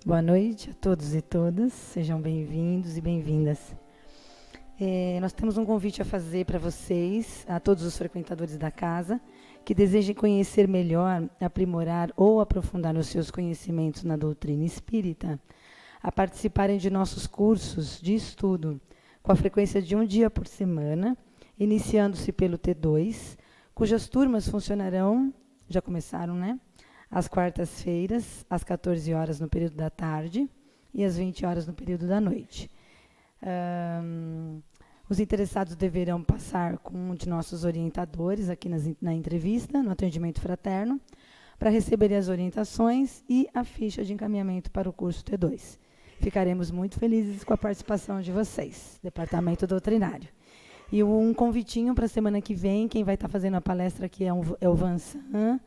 Boa noite a todos e todas, sejam bem-vindos e bem-vindas. Nós temos um convite a fazer para vocês, a todos os frequentadores da casa, que desejem conhecer melhor, aprimorar ou aprofundar os seus conhecimentos na doutrina espírita, a participarem de nossos cursos de estudo, com a frequência de um dia por semana, iniciando-se pelo T2, cujas turmas funcionarão, já começaram, né? Às quartas-feiras, às 14 horas no período da tarde e às 20 horas no período da noite. Os interessados deverão passar com um de nossos orientadores aqui na entrevista, no atendimento fraterno, para receberem as orientações e a ficha de encaminhamento para o curso T2. Ficaremos muito felizes com a participação de vocês, Departamento Doutrinário. E um convitinho para a semana que vem, quem vai estar fazendo a palestra aqui é o Vansan.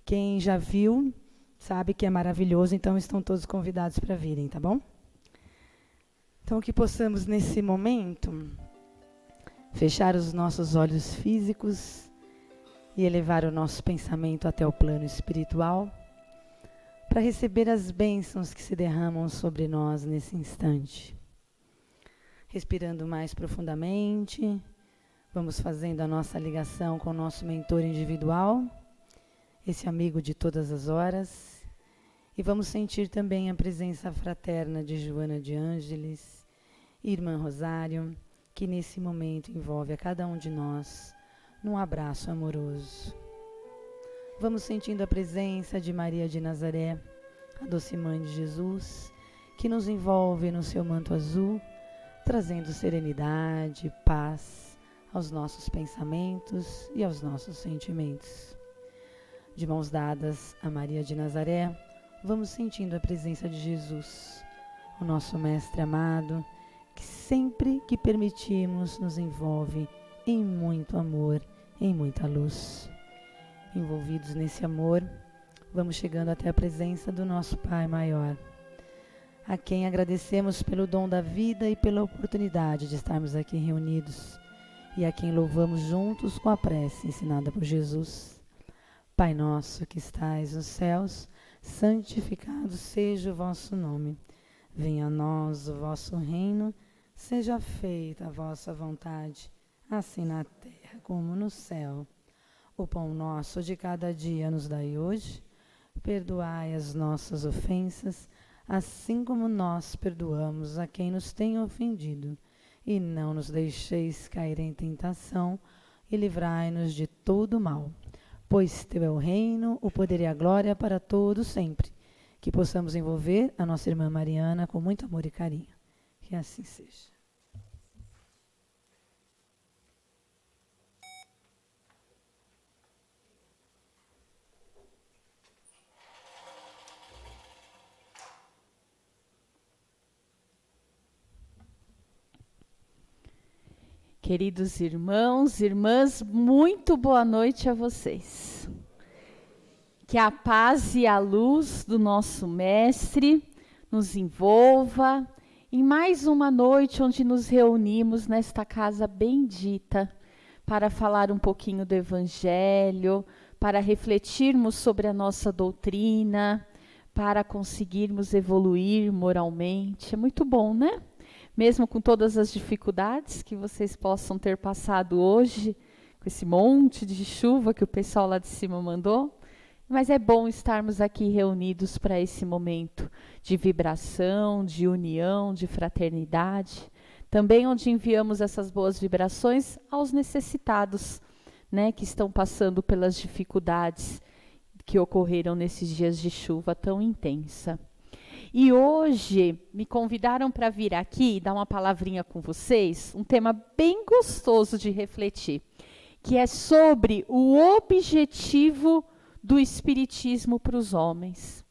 Quem já viu, sabe que é maravilhoso, então estão todos convidados para virem, tá bom? Então, que possamos, nesse momento, fechar os nossos olhos físicos e elevar o nosso pensamento até o plano espiritual, para receber as bênçãos que se derramam sobre nós nesse instante. Respirando mais profundamente, vamos fazendo a nossa ligação com o nosso mentor individual, esse amigo de todas as horas, e vamos sentir também a presença fraterna de Joana de Ângeles, Irmã Rosário, que nesse momento envolve a cada um de nós num abraço amoroso. Vamos sentindo a presença de Maria de Nazaré, a doce mãe de Jesus, que nos envolve no seu manto azul, trazendo serenidade, paz aos nossos pensamentos e aos nossos sentimentos. De mãos dadas a Maria de Nazaré, vamos sentindo a presença de Jesus, o nosso Mestre amado, que sempre que permitimos nos envolve em muito amor, em muita luz. Envolvidos nesse amor, vamos chegando até a presença do nosso Pai Maior, a quem agradecemos pelo dom da vida e pela oportunidade de estarmos aqui reunidos, e a quem louvamos juntos com a prece ensinada por Jesus. Pai nosso que estais nos céus, santificado seja o vosso nome. Venha a nós o vosso reino, seja feita a vossa vontade, assim na terra como no céu. O pão nosso de cada dia nos dai hoje, perdoai as nossas ofensas, assim como nós perdoamos a quem nos tem ofendido. E não nos deixeis cair em tentação, e livrai-nos de todo mal. Pois teu é o reino, o poder e a glória para todos sempre. Que possamos envolver a nossa irmã Mariana com muito amor e carinho. Que assim seja. Queridos irmãos, irmãs, muito boa noite a vocês. Que a paz e a luz do nosso Mestre nos envolva em mais uma noite onde nos reunimos nesta casa bendita para falar um pouquinho do Evangelho, para refletirmos sobre a nossa doutrina, para conseguirmos evoluir moralmente. É muito bom, né? Mesmo com todas as dificuldades que vocês possam ter passado hoje, com esse monte de chuva que o pessoal lá de cima mandou, mas é bom estarmos aqui reunidos para esse momento de vibração, de união, de fraternidade, também onde enviamos essas boas vibrações aos necessitados, né, que estão passando pelas dificuldades que ocorreram nesses dias de chuva tão intensa. E hoje me convidaram para vir aqui e dar uma palavrinha com vocês, um tema bem gostoso de refletir, que é sobre o objetivo do Espiritismo para os homens.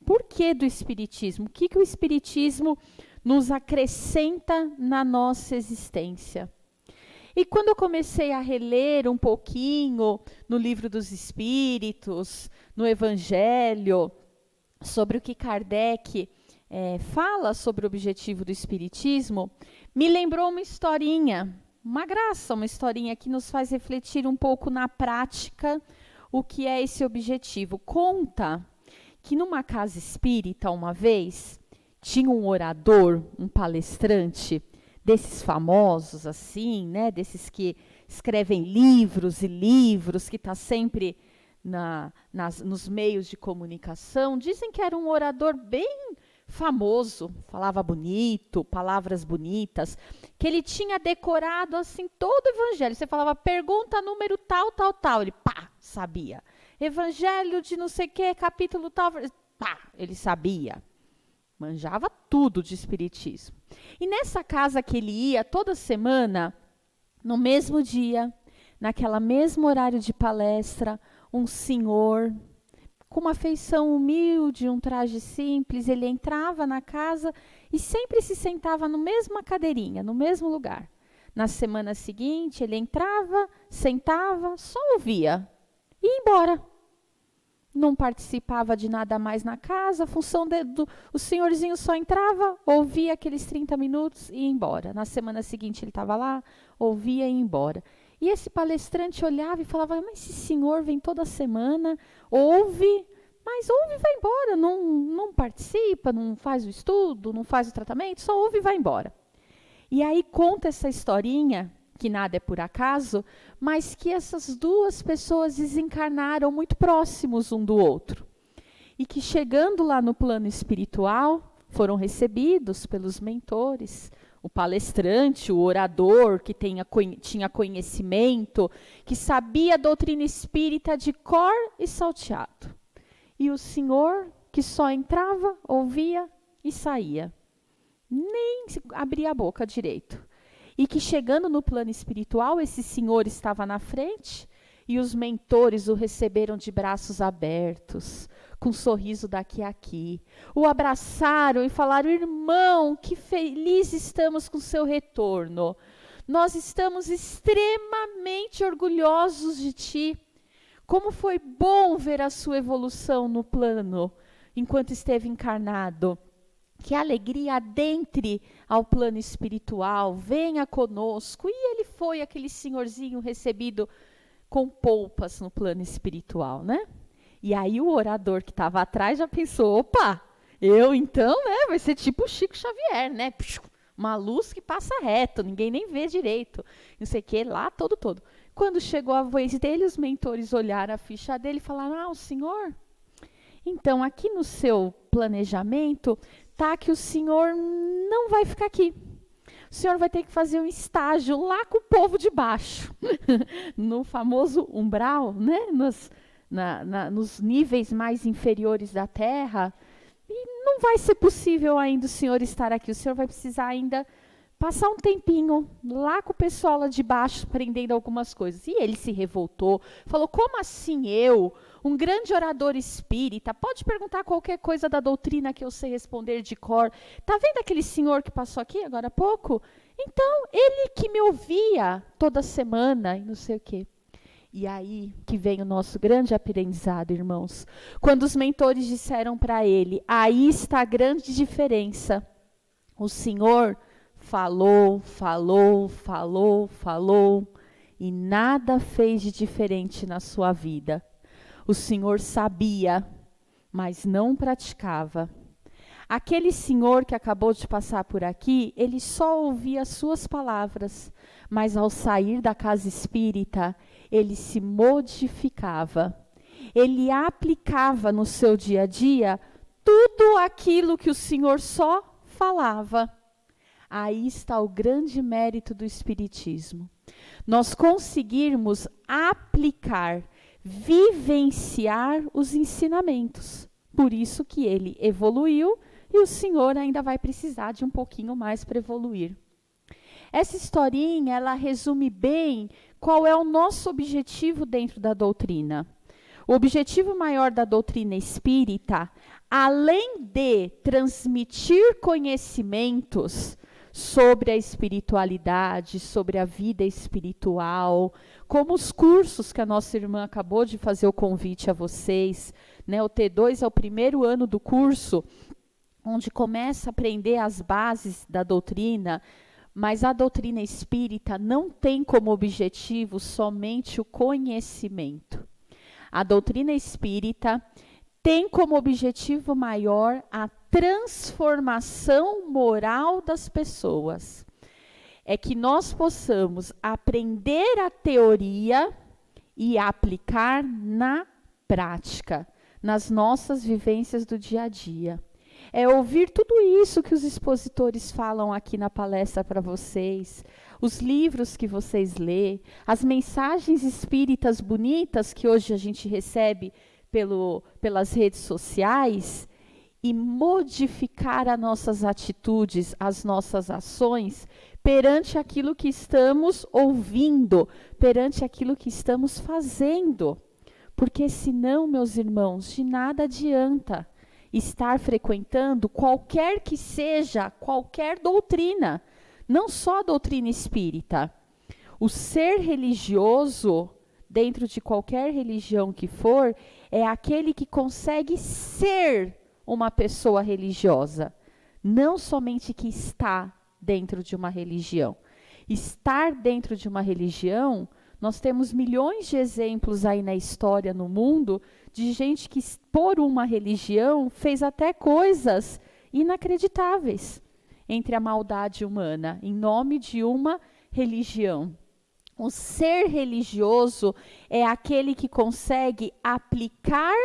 Por que do Espiritismo? O que o Espiritismo nos acrescenta na nossa existência? E quando eu comecei a reler um pouquinho no Livro dos Espíritos, no Evangelho, sobre o que Kardec fala sobre o objetivo do Espiritismo, me lembrou uma historinha, uma graça, uma historinha que nos faz refletir um pouco na prática o que é esse objetivo. Conta que numa casa espírita, uma vez, tinha um orador, um palestrante, desses famosos, assim, né? Desses que escrevem livros e livros, que está sempre nos meios de comunicação. Dizem que era um orador bem famoso, falava bonito, palavras bonitas, que ele tinha decorado assim todo o evangelho. Você falava, pergunta número tal, tal, tal, ele pá, sabia. Evangelho de não sei o que, capítulo tal, pá, ele sabia. Manjava tudo de espiritismo. E nessa casa que ele ia toda semana, no mesmo dia, naquela mesmo horário de palestra, um senhor com uma feição humilde, um traje simples, ele entrava na casa e sempre se sentava na mesma cadeirinha, no mesmo lugar. Na semana seguinte, ele entrava, sentava, só ouvia e ia embora. Não participava de nada mais na casa, a função o senhorzinho só entrava, ouvia aqueles 30 minutos e ia embora. Na semana seguinte ele estava lá, ouvia e ia embora. E esse palestrante olhava e falava, mas esse senhor vem toda semana, ouve, mas ouve e vai embora, não participa, não faz o estudo, não faz o tratamento, só ouve e vai embora. E aí conta essa historinha, que nada é por acaso, mas que essas duas pessoas desencarnaram muito próximos um do outro. E que chegando lá no plano espiritual, foram recebidos pelos mentores, o palestrante, o orador, que tinha conhecimento, que sabia a doutrina espírita de cor e salteado. E o senhor, que só entrava, ouvia e saía. Nem abria a boca direito. E que chegando no plano espiritual, esse senhor estava na frente e os mentores o receberam de braços abertos, com um sorriso daqui a aqui. O abraçaram e falaram, irmão, que feliz estamos com seu retorno. Nós estamos extremamente orgulhosos de ti. Como foi bom ver a sua evolução no plano, enquanto esteve encarnado. Que alegria adentre ao plano espiritual, venha conosco. E ele foi aquele senhorzinho recebido com polpas no plano espiritual, né? E aí o orador que estava atrás já pensou, opa, eu então, né, vai ser tipo o Chico Xavier, né? Uma luz que passa reto, ninguém nem vê direito, não sei o que, lá todo. Quando chegou a vez dele, os mentores olharam a ficha dele e falaram, o senhor, então aqui no seu planejamento tá que o senhor não vai ficar aqui. O senhor vai ter que fazer um estágio lá com o povo de baixo, no famoso umbral, né? Nos níveis mais inferiores da Terra. E não vai ser possível ainda o senhor estar aqui. O senhor vai precisar ainda passar um tempinho lá com o pessoal lá de baixo, aprendendo algumas coisas. E ele se revoltou, falou, como assim eu, um grande orador espírita, pode perguntar qualquer coisa da doutrina que eu sei responder de cor. Tá vendo aquele senhor que passou aqui agora há pouco? Então, ele que me ouvia toda semana e não sei o quê. E aí que vem o nosso grande aprendizado, irmãos. Quando os mentores disseram para ele, aí está a grande diferença. O senhor falou, e nada fez de diferente na sua vida. O senhor sabia, mas não praticava. Aquele senhor que acabou de passar por aqui, ele só ouvia as suas palavras, mas ao sair da casa espírita, ele se modificava. Ele aplicava no seu dia a dia tudo aquilo que o senhor só falava. Aí está o grande mérito do espiritismo. Nós conseguirmos aplicar, vivenciar os ensinamentos. Por isso que ele evoluiu e o senhor ainda vai precisar de um pouquinho mais para evoluir. Essa historinha, ela resume bem qual é o nosso objetivo dentro da doutrina. O objetivo maior da doutrina espírita, além de transmitir conhecimentos sobre a espiritualidade, sobre a vida espiritual, como os cursos que a nossa irmã acabou de fazer o convite a vocês, né? O T2 é o primeiro ano do curso, onde começa a aprender as bases da doutrina, mas a doutrina espírita não tem como objetivo somente o conhecimento. A doutrina espírita tem como objetivo maior a transformação moral das pessoas. É que nós possamos aprender a teoria e aplicar na prática, nas nossas vivências do dia a dia. É ouvir tudo isso que os expositores falam aqui na palestra para vocês, os livros que vocês lê, as mensagens espíritas bonitas que hoje a gente recebe pelas redes sociais, e modificar as nossas atitudes, as nossas ações, perante aquilo que estamos ouvindo, perante aquilo que estamos fazendo. Porque senão, meus irmãos, de nada adianta estar frequentando qualquer que seja, qualquer doutrina, não só a doutrina espírita. O ser religioso, dentro de qualquer religião que for, é aquele que consegue ser uma pessoa religiosa, não somente que está dentro de uma religião. Estar dentro de uma religião, nós temos milhões de exemplos aí na história, no mundo, de gente que, por uma religião, fez até coisas inacreditáveis entre a maldade humana, em nome de uma religião. O ser religioso é aquele que consegue aplicar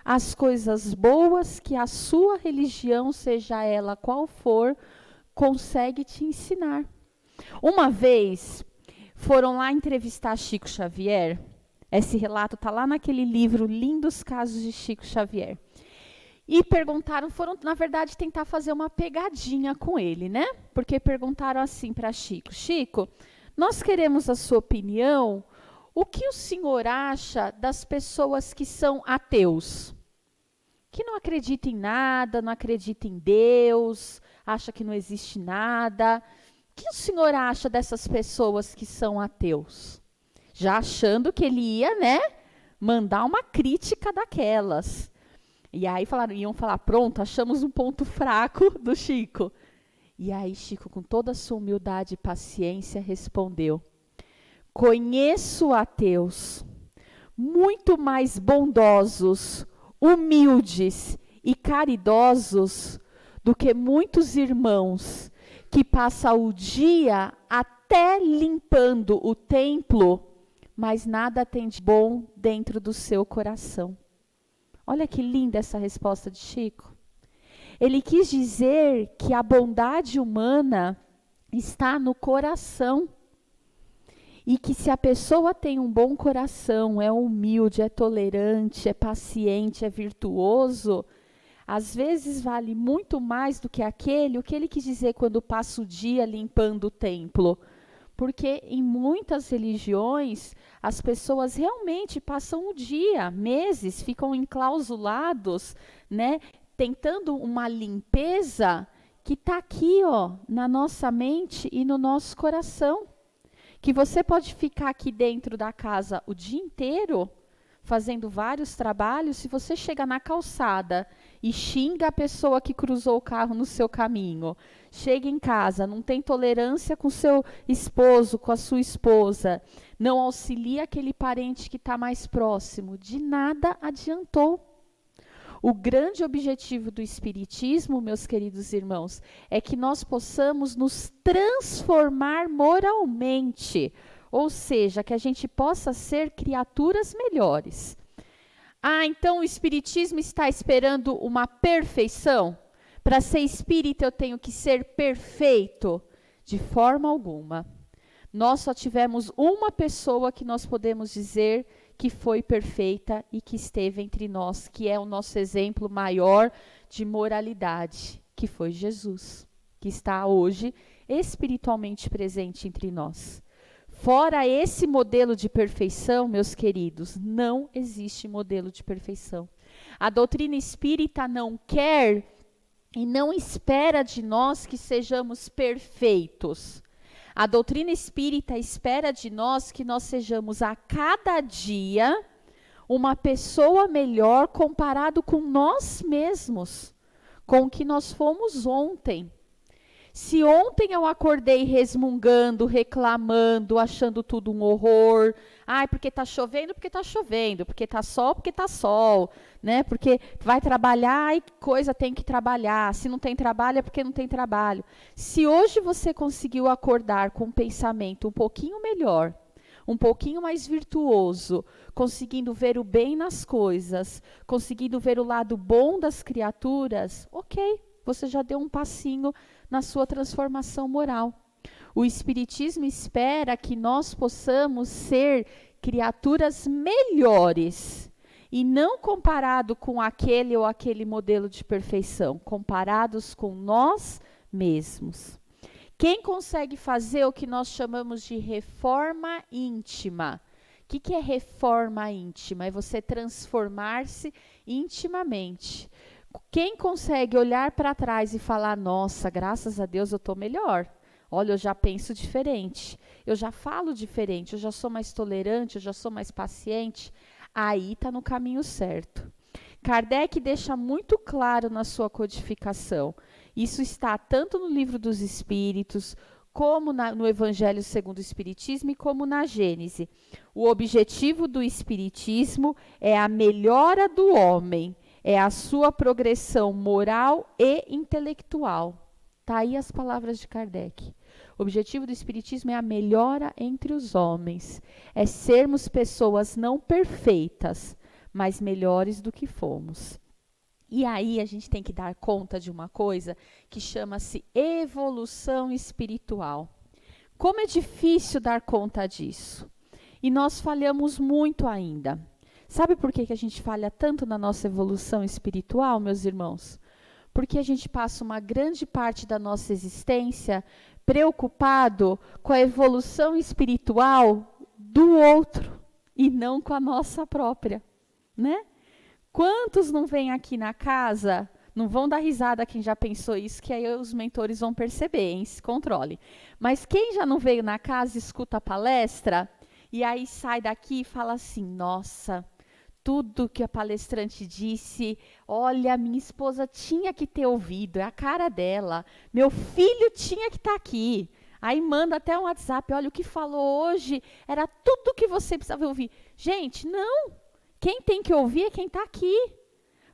as coisas boas que a sua religião, seja ela qual for, consegue te ensinar. Uma vez, foram lá entrevistar Chico Xavier. Esse relato está lá naquele livro Lindos Casos de Chico Xavier. E perguntaram, foram, na verdade, tentar fazer uma pegadinha com ele, né? Porque perguntaram assim para Chico: Chico, nós queremos a sua opinião. O que o senhor acha das pessoas que são ateus? Que não acreditam em nada, não acreditam em Deus, acha que não existe nada. O que o senhor acha dessas pessoas que são ateus? Já achando que ele ia, né, mandar uma crítica daquelas. E aí iam falar, pronto, achamos um ponto fraco do Chico. E aí Chico, com toda a sua humildade e paciência, respondeu: conheço ateus muito mais bondosos, humildes e caridosos do que muitos irmãos que passam o dia até limpando o templo, mas nada tem de bom dentro do seu coração. Olha que linda essa resposta de Chico. Ele quis dizer que a bondade humana está no coração. E que se a pessoa tem um bom coração, é humilde, é tolerante, é paciente, é virtuoso, às vezes vale muito mais do que o que ele quis dizer quando passa o dia limpando o templo. Porque em muitas religiões, as pessoas realmente passam o dia, meses, ficam enclausulados, né, tentando uma limpeza que está aqui, ó, na nossa mente e no nosso coração. Que você pode ficar aqui dentro da casa o dia inteiro, fazendo vários trabalhos, se você chega na calçada e xinga a pessoa que cruzou o carro no seu caminho, chega em casa, não tem tolerância com seu esposo, com a sua esposa, não auxilia aquele parente que está mais próximo, de nada adiantou. O grande objetivo do Espiritismo, meus queridos irmãos, é que nós possamos nos transformar moralmente, ou seja, que a gente possa ser criaturas melhores. Ah, então o Espiritismo está esperando uma perfeição? Para ser espírita eu tenho que ser perfeito? De forma alguma. Nós só tivemos uma pessoa que nós podemos dizer que foi perfeita e que esteve entre nós, que é o nosso exemplo maior de moralidade, que foi Jesus, que está hoje espiritualmente presente entre nós. Fora esse modelo de perfeição, meus queridos, não existe modelo de perfeição. A doutrina espírita não quer e não espera de nós que sejamos perfeitos. A doutrina espírita espera de nós que nós sejamos a cada dia uma pessoa melhor comparado com nós mesmos, com o que nós fomos ontem. Se ontem eu acordei resmungando, reclamando, achando tudo um horror, porque está chovendo, porque está chovendo, porque está sol, porque está sol, né? Porque vai trabalhar e coisa tem que trabalhar, se não tem trabalho é porque não tem trabalho. Se hoje você conseguiu acordar com um pensamento um pouquinho melhor, um pouquinho mais virtuoso, conseguindo ver o bem nas coisas, conseguindo ver o lado bom das criaturas, ok, você já deu um passinho na sua transformação moral. O Espiritismo espera que nós possamos ser criaturas melhores, e não comparado com aquele ou aquele modelo de perfeição, comparados com nós mesmos. Quem consegue fazer o que nós chamamos de reforma íntima? O que é reforma íntima? É você transformar-se intimamente. Quem consegue olhar para trás e falar, nossa, graças a Deus eu estou melhor. Olha, eu já penso diferente, eu já falo diferente, eu já sou mais tolerante, eu já sou mais paciente. Aí está no caminho certo. Kardec deixa muito claro na sua codificação. Isso está tanto no Livro dos Espíritos, como no Evangelho segundo o Espiritismo e como na Gênese. O objetivo do Espiritismo é a melhora do homem, é a sua progressão moral e intelectual. Está aí as palavras de Kardec. O objetivo do Espiritismo é a melhora entre os homens, é sermos pessoas não perfeitas, mas melhores do que fomos. E aí a gente tem que dar conta de uma coisa que chama-se evolução espiritual. Como é difícil dar conta disso? E nós falhamos muito ainda. Sabe por que a gente falha tanto na nossa evolução espiritual, meus irmãos? Porque a gente passa uma grande parte da nossa existência preocupado com a evolução espiritual do outro e não com a nossa própria, né? Quantos não vêm aqui na casa, não vão dar risada quem já pensou isso, que aí os mentores vão perceber, hein? Se controle. Mas quem já não veio na casa, escuta a palestra, e aí sai daqui e fala assim, nossa, tudo que a palestrante disse, olha, minha esposa tinha que ter ouvido, é a cara dela, meu filho tinha que estar aqui. Aí manda até um WhatsApp, olha, o que falou hoje era tudo que você precisava ouvir. Gente, não. Quem tem que ouvir é quem está aqui.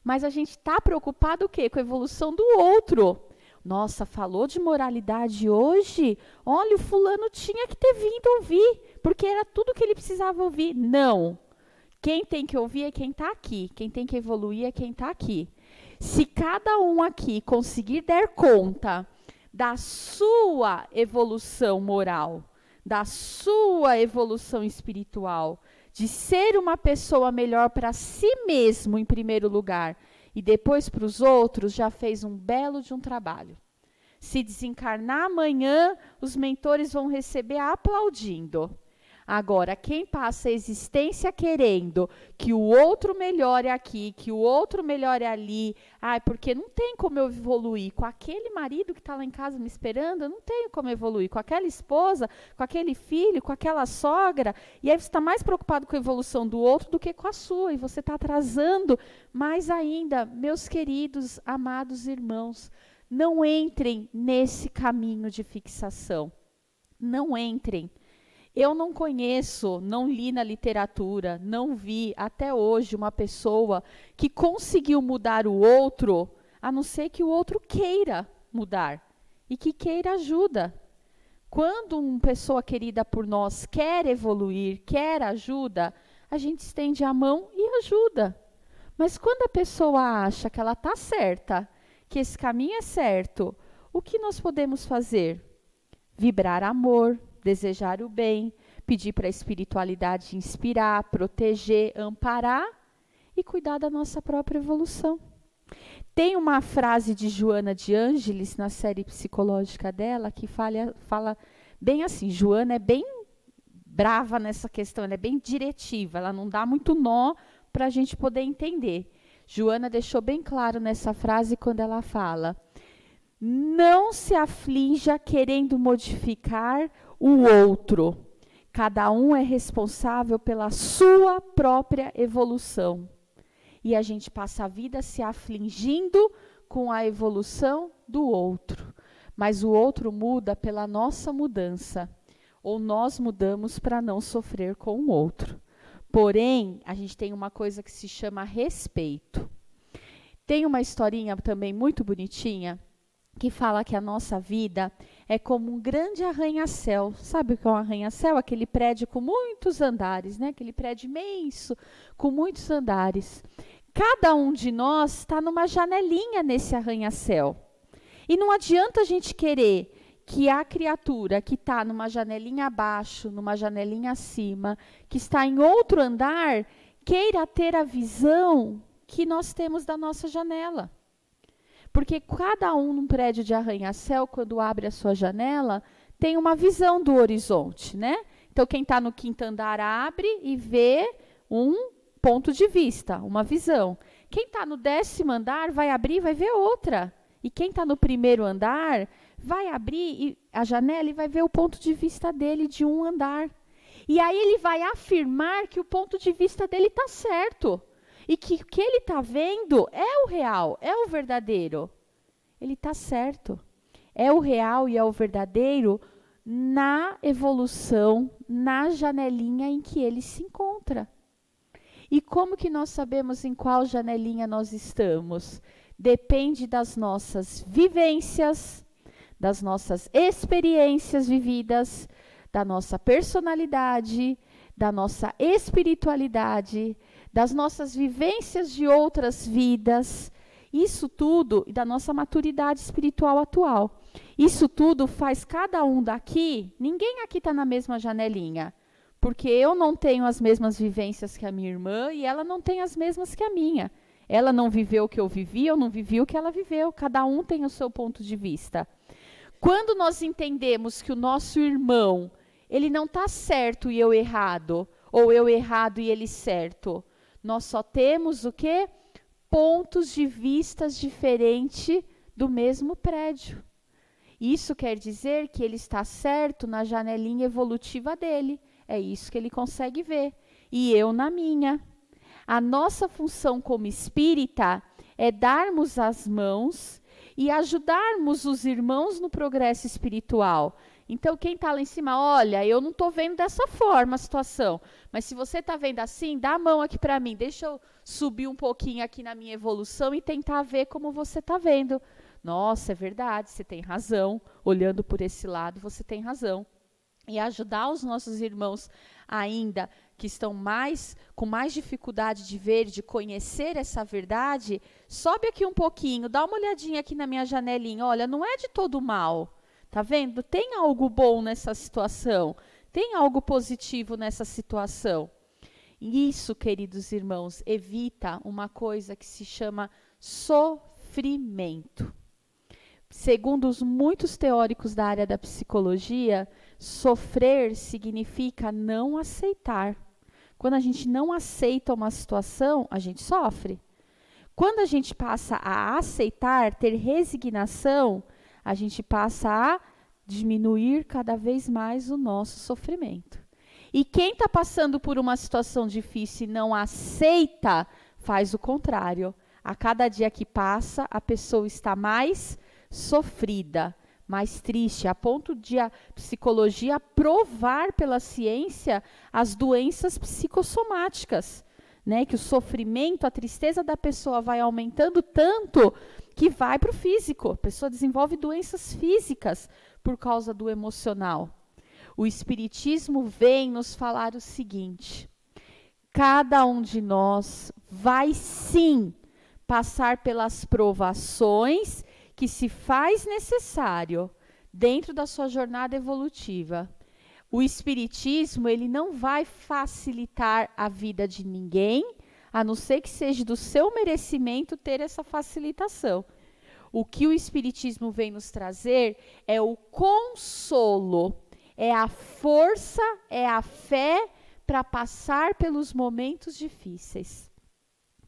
Mas a gente está preocupado o quê? Com a evolução do outro. Nossa, falou de moralidade hoje? Olha, o fulano tinha que ter vindo ouvir, porque era tudo que ele precisava ouvir. Não. Quem tem que ouvir é quem está aqui. Quem tem que evoluir é quem está aqui. Se cada um aqui conseguir dar conta da sua evolução moral, da sua evolução espiritual, de ser uma pessoa melhor para si mesmo, em primeiro lugar, e depois para os outros, já fez um belo de um trabalho. Se desencarnar amanhã, os mentores vão receber aplaudindo. Agora, quem passa a existência querendo que o outro melhore aqui, que o outro melhore ali, porque não tem como eu evoluir com aquele marido que está lá em casa me esperando, eu não tenho como evoluir com aquela esposa, com aquele filho, com aquela sogra, e aí você está mais preocupado com a evolução do outro do que com a sua, e você está atrasando mais ainda. Meus queridos, amados irmãos, não entrem nesse caminho de fixação. Não entrem. Eu não conheço, não li na literatura, não vi até hoje uma pessoa que conseguiu mudar o outro, a não ser que o outro queira mudar e que queira ajuda. Quando uma pessoa querida por nós quer evoluir, quer ajuda, a gente estende a mão e ajuda. Mas quando a pessoa acha que ela está certa, que esse caminho é certo, o que nós podemos fazer? Vibrar amor, desejar o bem, pedir para a espiritualidade inspirar, proteger, amparar e cuidar da nossa própria evolução. Tem uma frase de Joana de Ângeles, na série psicológica dela, que fala bem assim. Joana é bem brava nessa questão, ela é bem diretiva, ela não dá muito nó para a gente poder entender. Joana deixou bem claro nessa frase quando ela fala: não se aflija querendo modificar o outro. Cada um é responsável pela sua própria evolução. E a gente passa a vida se afligindo com a evolução do outro. mas o outro muda pela nossa mudança, ou nós mudamos para não sofrer com o outro. Porém, a gente tem uma coisa que se chama respeito. Tem uma historinha também muito bonitinha, que fala que a nossa vida é como um grande arranha-céu. Sabe o que é um arranha-céu? Aquele prédio com muitos andares, né? Aquele prédio imenso, com muitos andares. Cada um de nós está numa janelinha nesse arranha-céu. E não adianta a gente querer que a criatura que está numa janelinha abaixo, numa janelinha acima, que está em outro andar, queira ter a visão que nós temos da nossa janela. Porque cada um num prédio de arranha-céu, quando abre a sua janela, tem uma visão do horizonte, né? Então, quem está no quinto andar abre e vê um ponto de vista, uma visão. Quem está no 10º andar vai abrir e vai ver outra. E quem está no 1º andar vai abrir a janela e vai ver o ponto de vista dele de um andar. E aí ele vai afirmar que o ponto de vista dele está certo. E que o que ele está vendo é o real, é o verdadeiro. Ele está certo. É o real e é o verdadeiro na evolução, na janelinha em que ele se encontra. E como que nós sabemos em qual janelinha nós estamos? Depende das nossas vivências, das nossas experiências vividas, da nossa personalidade, da nossa espiritualidade, das nossas vivências de outras vidas, isso tudo, e da nossa maturidade espiritual atual. Isso tudo faz cada um daqui, ninguém aqui está na mesma janelinha, porque eu não tenho as mesmas vivências que a minha irmã e ela não tem as mesmas que a minha. Ela não viveu o que eu vivi, eu não vivi o que ela viveu, cada um tem o seu ponto de vista. Quando nós entendemos que o nosso irmão, ele não está certo e eu errado, ou eu errado e ele certo, nós só temos o quê? Pontos de vistas diferentes do mesmo prédio. Isso quer dizer que ele está certo na janelinha evolutiva dele. É isso que ele consegue ver. E eu na minha. A nossa função como espírita é darmos as mãos e ajudarmos os irmãos no progresso espiritual. Então, quem está lá em cima, olha, eu não estou vendo dessa forma a situação, mas se você está vendo assim, dá a mão aqui para mim, deixa eu subir um pouquinho aqui na minha evolução e tentar ver como você está vendo. Nossa, é verdade, você tem razão, olhando por esse lado, você tem razão. E ajudar os nossos irmãos ainda que estão com mais dificuldade de ver, de conhecer essa verdade, sobe aqui um pouquinho, dá uma olhadinha aqui na minha janelinha, olha, não é de todo mal. Tá vendo? Tem algo bom nessa situação. Tem algo positivo nessa situação. E isso, queridos irmãos, evita uma coisa que se chama sofrimento. Segundo os muitos teóricos da área da psicologia, sofrer significa não aceitar. Quando a gente não aceita uma situação, a gente sofre. Quando a gente passa a aceitar, ter resignação, a gente passa a diminuir cada vez mais o nosso sofrimento. E quem está passando por uma situação difícil e não aceita, faz o contrário. A cada dia que passa, a pessoa está mais sofrida, mais triste, a ponto de a psicologia provar pela ciência as doenças psicossomáticas, né? Que o sofrimento, a tristeza da pessoa vai aumentando tanto que vai para o físico. A pessoa desenvolve doenças físicas por causa do emocional. O Espiritismo vem nos falar o seguinte: cada um de nós vai sim passar pelas provações que se faz necessário dentro da sua jornada evolutiva. O Espiritismo, ele não vai facilitar a vida de ninguém, a não ser que seja do seu merecimento ter essa facilitação. O que o Espiritismo vem nos trazer é o consolo, é a força, é a fé para passar pelos momentos difíceis.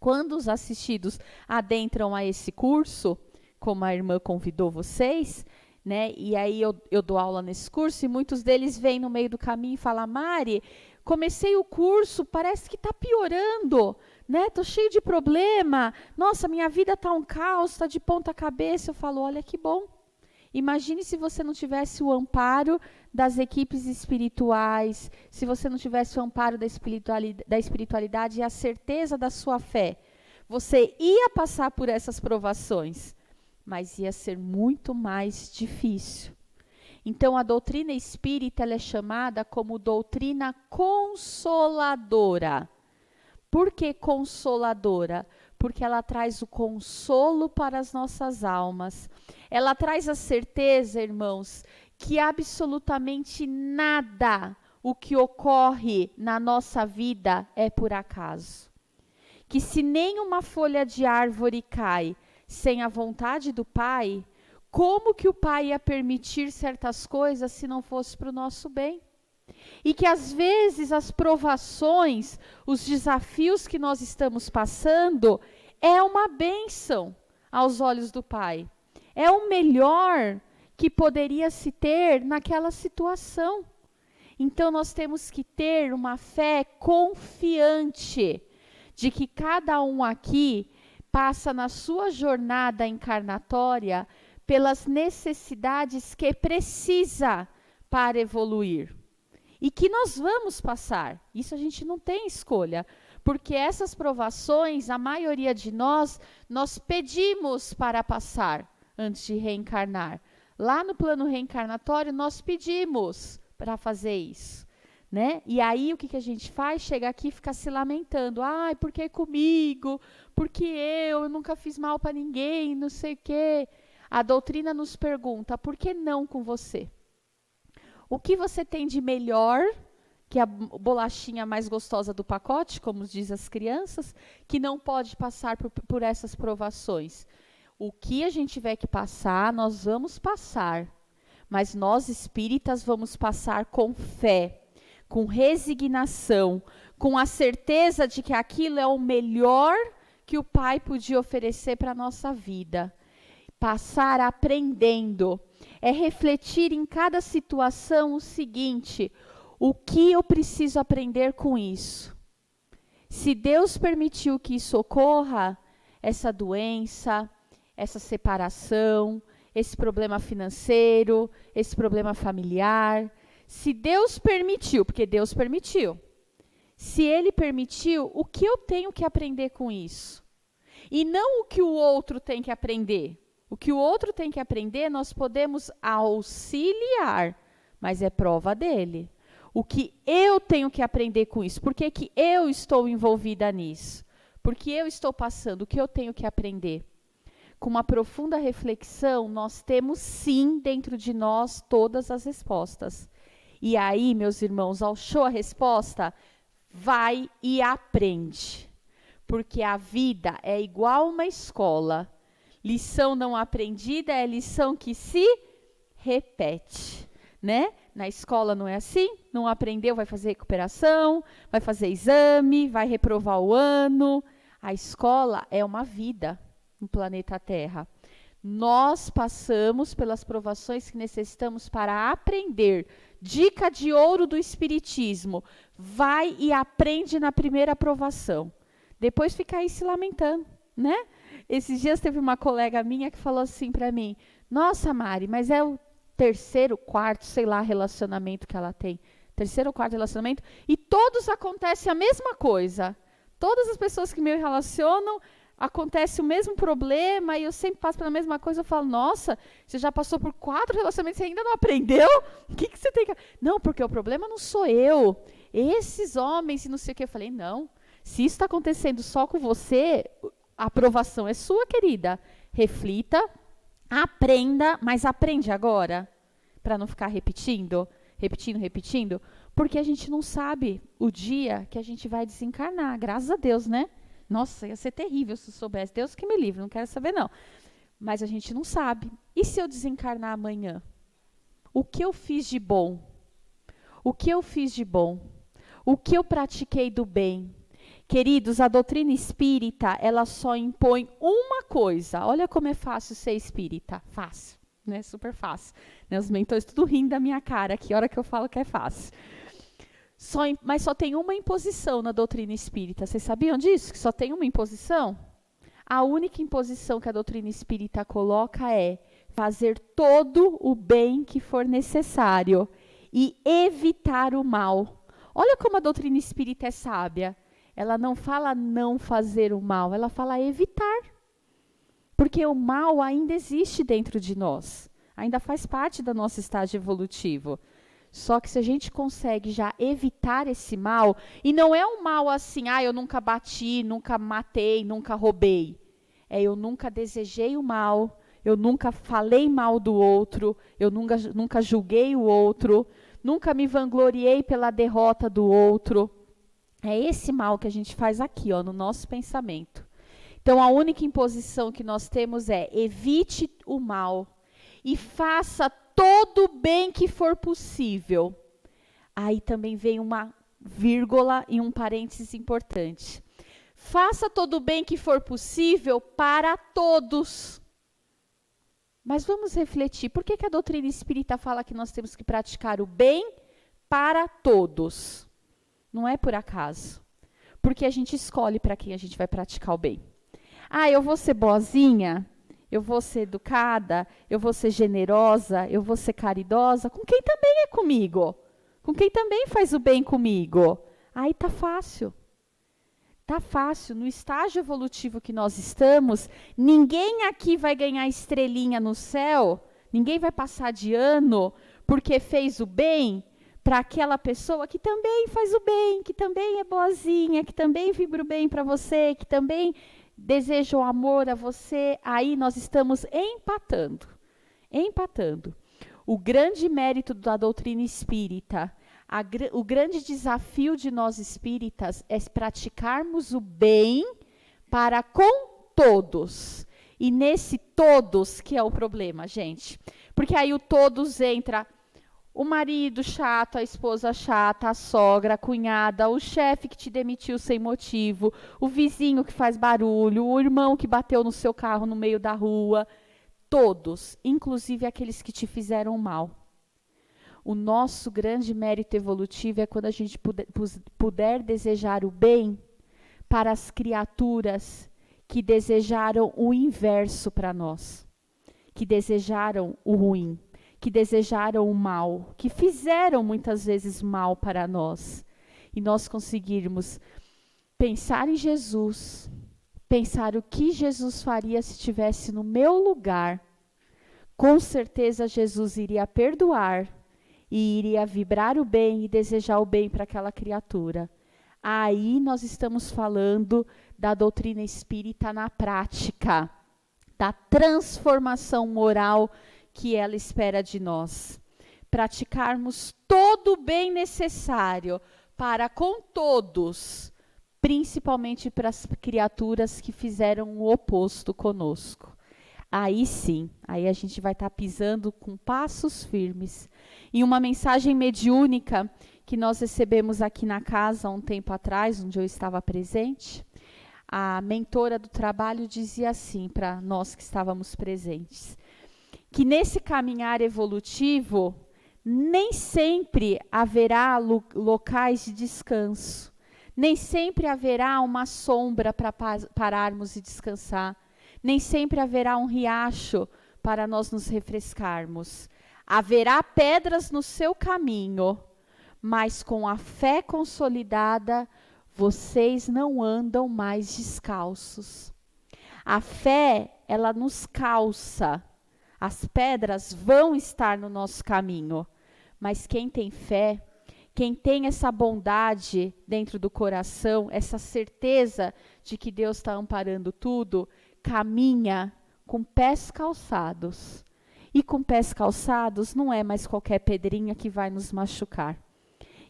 Quando os assistidos adentram a esse curso, como a irmã convidou vocês, né? E aí eu dou aula nesse curso e muitos deles vêm no meio do caminho e falam: Mari, comecei o curso, parece que está piorando, né? Estou cheio de problema, nossa, minha vida está um caos, está de ponta cabeça. Eu falo: olha que bom, Imagine se você não tivesse o amparo das equipes espirituais, se você não tivesse o amparo da espiritualidade e a certeza da sua fé. Você ia passar por essas provações, mas ia ser muito mais difícil. Então, a doutrina espírita ela é chamada como doutrina consoladora. Por que consoladora? Porque ela traz o consolo para as nossas almas. Ela traz a certeza, irmãos, que absolutamente nada o que ocorre na nossa vida é por acaso. Que se nenhuma folha de árvore cai sem a vontade do Pai, como que o Pai ia permitir certas coisas se não fosse para o nosso bem? E que às vezes as provações, os desafios que nós estamos passando, é uma bênção aos olhos do Pai. É o melhor que poderia se ter naquela situação. Então nós temos que ter uma fé confiante de que cada um aqui passa na sua jornada encarnatória pelas necessidades que precisa para evoluir. E que nós vamos passar. Isso a gente não tem escolha. Porque essas provações, a maioria de nós pedimos para passar antes de reencarnar. Lá no plano reencarnatório, nós pedimos para fazer isso. Né? E aí, o que a gente faz? Chega aqui e fica se lamentando. Ai, por que comigo? Porque eu nunca fiz mal para ninguém, não sei o quê. A doutrina nos pergunta, por que não com você? O que você tem de melhor, que a bolachinha mais gostosa do pacote, como diz as crianças, que não pode passar por essas provações? O que a gente tiver que passar, nós vamos passar. Mas nós espíritas vamos passar com fé, com resignação, com a certeza de que aquilo é o melhor que o Pai podia oferecer para a nossa vida. Passar aprendendo, é refletir em cada situação o seguinte: o que eu preciso aprender com isso? Se Deus permitiu que isso ocorra, essa doença, essa separação, esse problema financeiro, esse problema familiar, se Deus permitiu, porque Deus permitiu, se Ele permitiu, o que eu tenho que aprender com isso? E não o que o outro tem que aprender. O que o outro tem que aprender, nós podemos auxiliar, mas é prova dele. O que eu tenho que aprender com isso? Por que que eu estou envolvida nisso? Porque eu estou passando, o que eu tenho que aprender? Com uma profunda reflexão, nós temos sim dentro de nós todas as respostas. E aí, meus irmãos, achou a resposta? Vai e aprende. Porque a vida é igual uma escola. Lição não aprendida é lição que se repete, né? Na escola não é assim? Não aprendeu, vai fazer recuperação, vai fazer exame, vai reprovar o ano. A escola é uma vida no planeta Terra. Nós passamos pelas provações que necessitamos para aprender. Dica de ouro do Espiritismo: vai e aprende na primeira provação. Depois fica aí se lamentando, né? Esses dias teve uma colega minha que falou assim para mim: nossa, Mari, mas é o terceiro, quarto, sei lá, relacionamento que ela tem. Terceiro ou quarto relacionamento. E todos acontece a mesma coisa. Todas as pessoas que me relacionam, acontece o mesmo problema e eu sempre passo pela mesma coisa. Eu falo, nossa, você já passou por 4 relacionamentos e ainda não aprendeu? O que você tem que... Não, porque o problema não sou eu. Esses homens e não sei o que. Eu falei, não. Se isso está acontecendo só com você... A aprovação é sua, querida. Reflita, aprenda, mas aprende agora, para não ficar repetindo, porque a gente não sabe o dia que a gente vai desencarnar, graças a Deus, né? Nossa, ia ser terrível se eu soubesse. Deus que me livre, não quero saber não. Mas a gente não sabe. E se eu desencarnar amanhã? O que eu fiz de bom? O que eu fiz de bom? O que eu pratiquei do bem? Queridos, a doutrina espírita, ela só impõe uma coisa. Olha como é fácil ser espírita. Fácil, né? Super fácil. Né? Os mentores tudo rindo da minha cara aqui, a hora que eu falo que é fácil. Mas só tem uma imposição na doutrina espírita. Vocês sabiam disso? Que só tem uma imposição? A única imposição que a doutrina espírita coloca é: fazer todo o bem que for necessário e evitar o mal. Olha como a doutrina espírita é sábia. Ela não fala não fazer o mal, ela fala evitar. Porque o mal ainda existe dentro de nós, ainda faz parte do nosso estágio evolutivo. Só que se a gente consegue já evitar esse mal, e não é um mal assim, eu nunca bati, nunca matei, nunca roubei. Eu nunca desejei o mal, eu nunca falei mal do outro, eu nunca julguei o outro, nunca me vangloriei pela derrota do outro. É esse mal que a gente faz aqui, no nosso pensamento. Então, a única imposição que nós temos é evite o mal e faça todo o bem que for possível. Aí também vem uma vírgula e um parênteses importante. Faça todo o bem que for possível para todos. Mas vamos refletir, por que a doutrina espírita fala que nós temos que praticar o bem para todos? Não é por acaso. Porque a gente escolhe para quem a gente vai praticar o bem. Eu vou ser boazinha, eu vou ser educada, eu vou ser generosa, eu vou ser caridosa, com quem também é comigo, com quem também faz o bem comigo. Aí tá fácil. Tá fácil. No estágio evolutivo que nós estamos, ninguém aqui vai ganhar estrelinha no céu, ninguém vai passar de ano porque fez o bem para aquela pessoa que também faz o bem, que também é boazinha, que também vibra o bem para você, que também deseja o amor a você. Aí nós estamos empatando. O grande mérito da doutrina espírita, o grande desafio de nós espíritas é praticarmos o bem para com todos. E nesse todos que é o problema, gente. Porque aí o todos entra o marido chato, a esposa chata, a sogra, a cunhada, o chefe que te demitiu sem motivo, o vizinho que faz barulho, o irmão que bateu no seu carro no meio da rua. Todos, inclusive aqueles que te fizeram mal. O nosso grande mérito evolutivo é quando a gente puder desejar o bem para as criaturas que desejaram o inverso para nós, que desejaram o ruim, que desejaram o mal, que fizeram muitas vezes mal para nós. E nós conseguirmos pensar em Jesus, pensar o que Jesus faria se estivesse no meu lugar. Com certeza Jesus iria perdoar e iria vibrar o bem e desejar o bem para aquela criatura. Aí nós estamos falando da doutrina espírita na prática, da transformação moral que ela espera de nós. Praticarmos todo o bem necessário para com todos, principalmente para as criaturas que fizeram o oposto conosco. Aí sim, aí a gente vai estar pisando com passos firmes. Em uma mensagem mediúnica que nós recebemos aqui na casa há um tempo atrás, onde eu estava presente, a mentora do trabalho dizia assim para nós que estávamos presentes, que nesse caminhar evolutivo, nem sempre haverá locais de descanso, nem sempre haverá uma sombra para pararmos e descansar, nem sempre haverá um riacho para nós nos refrescarmos. Haverá pedras no seu caminho, mas com a fé consolidada, vocês não andam mais descalços. A fé, ela nos calça. As pedras vão estar no nosso caminho, mas quem tem fé, quem tem essa bondade dentro do coração, essa certeza de que Deus está amparando tudo, caminha com pés calçados. E com pés calçados não é mais qualquer pedrinha que vai nos machucar.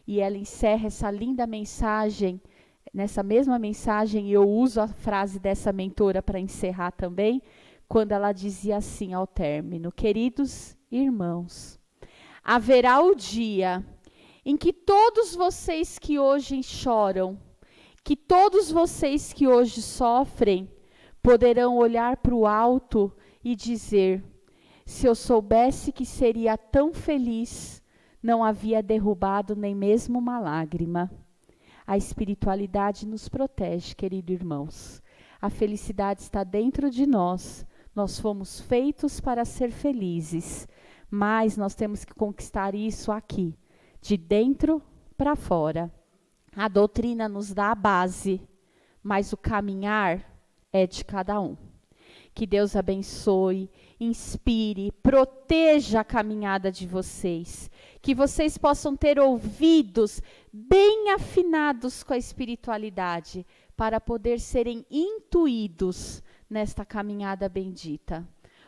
E ela encerra essa linda mensagem. Nessa mesma mensagem, eu uso a frase dessa mentora para encerrar também, quando ela dizia assim ao término: queridos irmãos, haverá o dia em que todos vocês que hoje choram, que todos vocês que hoje sofrem, poderão olhar para o alto e dizer: se eu soubesse que seria tão feliz, não havia derrubado nem mesmo uma lágrima. A espiritualidade nos protege, queridos irmãos. A felicidade está dentro de nós, Nós fomos feitos para ser felizes, mas nós temos que conquistar isso aqui, de dentro para fora. A doutrina nos dá a base, mas o caminhar é de cada um. Que Deus abençoe, inspire, proteja a caminhada de vocês. Que vocês possam ter ouvidos bem afinados com a espiritualidade, para poder serem intuídos nesta caminhada bendita.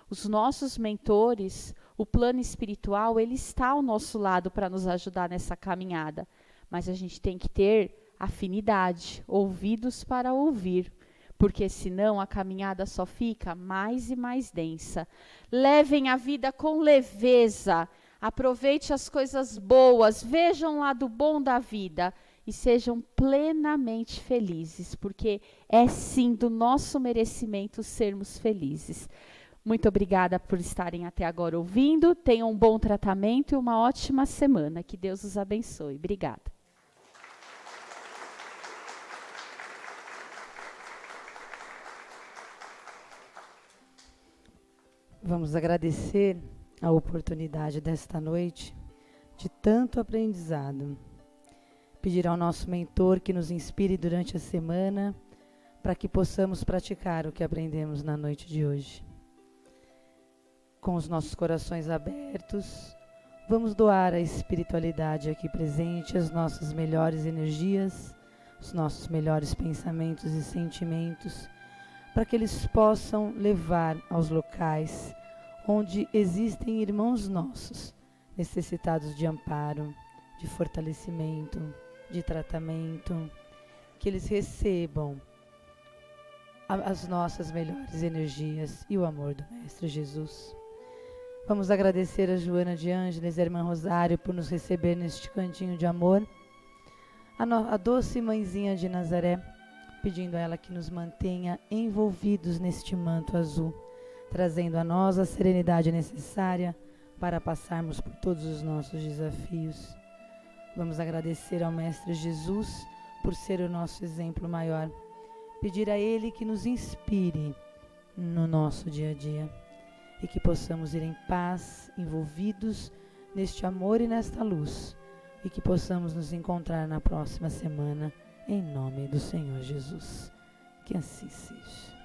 Os nossos mentores, o plano espiritual, ele está ao nosso lado para nos ajudar nessa caminhada. Mas a gente tem que ter afinidade, ouvidos para ouvir. Porque senão a caminhada só fica mais e mais densa. Levem a vida com leveza, aproveite as coisas boas, vejam o lado bom da vida e sejam plenamente felizes, porque é sim do nosso merecimento sermos felizes. Muito obrigada por estarem até agora ouvindo, tenham um bom tratamento e uma ótima semana, que Deus os abençoe. Obrigada. Vamos agradecer a oportunidade desta noite de tanto aprendizado. Pedir ao nosso mentor que nos inspire durante a semana para que possamos praticar o que aprendemos na noite de hoje. Com os nossos corações abertos, vamos doar à espiritualidade aqui presente as nossas melhores energias, os nossos melhores pensamentos e sentimentos, para que eles possam levar aos locais onde existem irmãos nossos, necessitados de amparo, de fortalecimento, de tratamento, que eles recebam as nossas melhores energias e o amor do Mestre Jesus. Vamos agradecer a Joana de Ângeles e a irmã Rosário por nos receber neste cantinho de amor, a doce mãezinha de Nazaré, pedindo a ela que nos mantenha envolvidos neste manto azul, trazendo a nós a serenidade necessária para passarmos por todos os nossos desafios. Vamos agradecer ao Mestre Jesus por ser o nosso exemplo maior, pedir a Ele que nos inspire no nosso dia a dia e que possamos ir em paz, envolvidos neste amor e nesta luz, e que possamos nos encontrar na próxima semana, em nome do Senhor Jesus. Que assim seja.